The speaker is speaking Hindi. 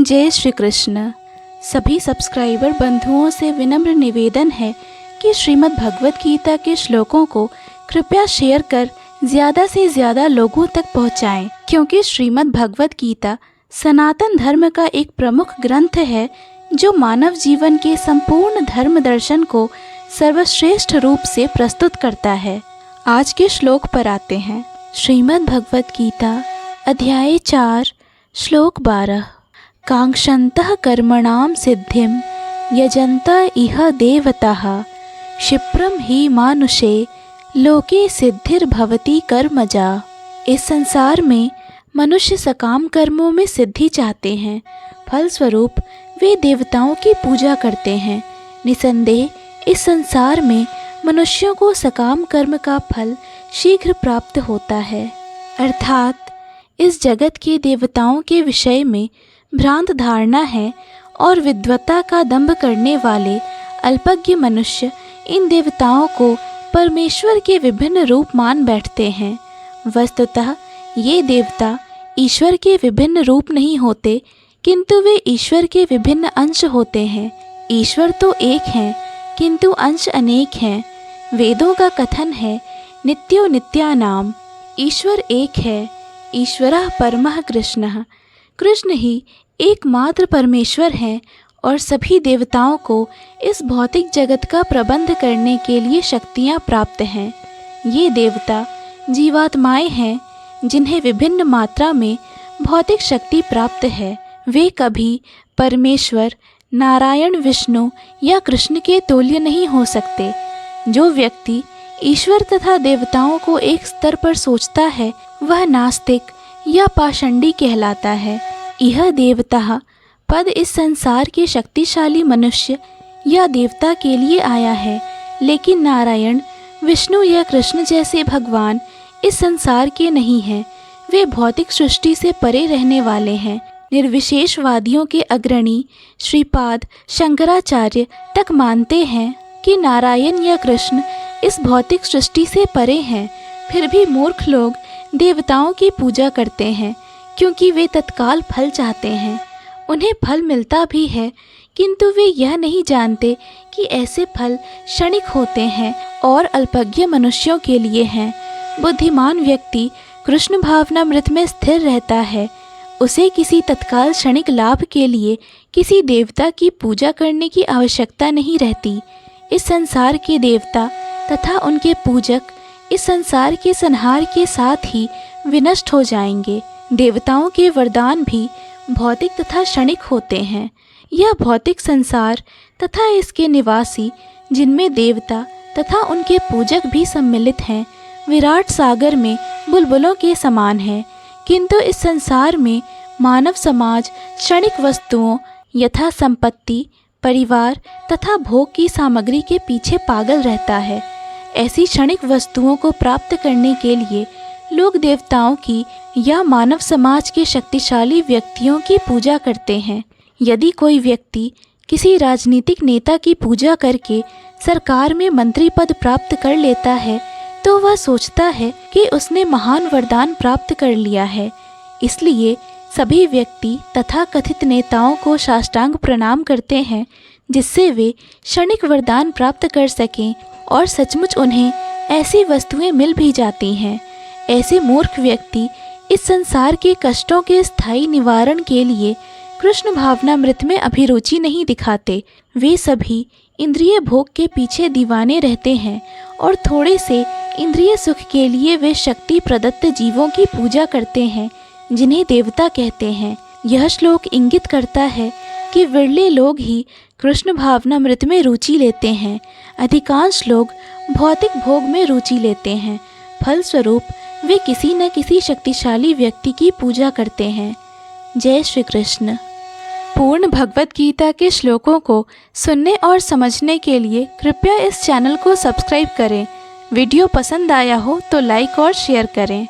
जय श्री कृष्ण। सभी सब्सक्राइबर बंधुओं से विनम्र निवेदन है कि श्रीमद् भगवत गीता के श्लोकों को कृपया शेयर कर ज़्यादा से ज़्यादा लोगों तक पहुँचाएं, क्योंकि श्रीमद् भगवत गीता सनातन धर्म का एक प्रमुख ग्रंथ है जो मानव जीवन के संपूर्ण धर्म दर्शन को सर्वश्रेष्ठ रूप से प्रस्तुत करता है। आज के श्लोक पर आते हैं। श्रीमद् भगवत गीता अध्याय 4 श्लोक 12। कांक्षन्तः कर्मणां सिद्धिं यजन्त इह देवताः क्षिप्रं हि मानुषे लोके सिद्धिर्भवति कर्मजा। इस संसार में मनुष्य सकाम कर्मों में सिद्धि चाहते हैं, फलस्वरूप वे देवताओं की पूजा करते हैं। निसंदेह इस संसार में मनुष्यों को सकाम कर्म का फल शीघ्र प्राप्त होता है, अर्थात इस जगत के देवताओं के विषय में भ्रांत धारणा है और विद्वता का दंभ करने वाले अल्पज्ञ मनुष्य इन देवताओं को परमेश्वर के विभिन्न रूप मान बैठते हैं। वस्तुतः ये देवता ईश्वर के विभिन्न रूप नहीं होते, किंतु वे ईश्वर के विभिन्न अंश होते हैं। ईश्वर तो एक हैं, किंतु अंश अनेक हैं। वेदों का कथन है, नित्यो नित्यानाम। ईश्वर एक है, ईश्वरः परमः कृष्णः। कृष्ण ही एकमात्र परमेश्वर हैं और सभी देवताओं को इस भौतिक जगत का प्रबंध करने के लिए शक्तियाँ प्राप्त हैं। ये देवता जीवात्माएं हैं जिन्हें विभिन्न मात्रा में भौतिक शक्ति प्राप्त है। वे कभी परमेश्वर, नारायण, विष्णु या कृष्ण के तुल्य नहीं हो सकते। जो व्यक्ति ईश्वर तथा देवताओं को एक स्तर पर सोचता है वह नास्तिक या पाषंडी कहलाता है। यह देवता पद इस संसार के शक्तिशाली मनुष्य या देवता के लिए आया है, लेकिन नारायण, विष्णु या कृष्ण जैसे भगवान इस संसार के नहीं हैं। वे भौतिक सृष्टि से परे रहने वाले हैं। निर्विशेषवादियों के अग्रणी श्रीपाद शंकराचार्य तक मानते हैं कि नारायण या कृष्ण इस भौतिक सृष्टि से परे हैं। फिर भी मूर्ख लोग देवताओं की पूजा करते हैं, क्योंकि वे तत्काल फल चाहते हैं। उन्हें फल मिलता भी है, किंतु वे यह नहीं जानते कि ऐसे फल क्षणिक होते हैं और अल्पज्ञ मनुष्यों के लिए हैं। बुद्धिमान व्यक्ति कृष्ण भावनामृत में स्थिर रहता है। उसे किसी तत्काल क्षणिक लाभ के लिए किसी देवता की पूजा करने की आवश्यकता नहीं रहती। इस संसार के देवता तथा उनके पूजक इस संसार के संहार के साथ ही विनष्ट हो जाएंगे। देवताओं के वरदान भी भौतिक तथा क्षणिक होते हैं। यह भौतिक संसार तथा इसके निवासी, जिनमें देवता तथा उनके पूजक भी सम्मिलित हैं, विराट सागर में बुलबुलों के समान है। किंतु इस संसार में मानव समाज क्षणिक वस्तुओं यथा संपत्ति, परिवार तथा भोग की सामग्री के पीछे पागल रहता है। ऐसी क्षणिक वस्तुओं को प्राप्त करने के लिए लोग देवताओं की या मानव समाज के शक्तिशाली व्यक्तियों की पूजा करते हैं। यदि कोई व्यक्ति किसी राजनीतिक नेता की पूजा करके सरकार में मंत्री पद प्राप्त कर लेता है, तो वह सोचता है कि उसने महान वरदान प्राप्त कर लिया है। इसलिए सभी व्यक्ति तथा कथित नेताओं को साष्टांग प्रणाम करते हैं, जिससे वे क्षणिक वरदान प्राप्त कर सकें, और सचमुच उन्हें ऐसी वस्तुएं मिल भी जाती हैं। ऐसे मूर्ख व्यक्ति इस संसार के कष्टों के स्थायी निवारण के लिए कृष्ण भावनामृत में अभिरुचि नहीं दिखाते। वे सभी इंद्रिय भोग के पीछे दीवाने रहते हैं और थोड़े से इंद्रिय सुख के लिए वे शक्ति प्रदत्त जीवों की पूजा करते हैं, जिन्हें देवता कहते हैं। यह श्लोक इंगित करता है कि विरले लोग ही कृष्ण भावनामृत में रुचि लेते हैं। अधिकांश लोग भौतिक भोग में रुचि लेते हैं। फलस्वरूप वे किसी न किसी शक्तिशाली व्यक्ति की पूजा करते हैं। जय श्री कृष्ण। पूर्ण भगवत गीता के श्लोकों को सुनने और समझने के लिए कृपया इस चैनल को सब्सक्राइब करें। वीडियो पसंद आया हो तो लाइक और शेयर करें।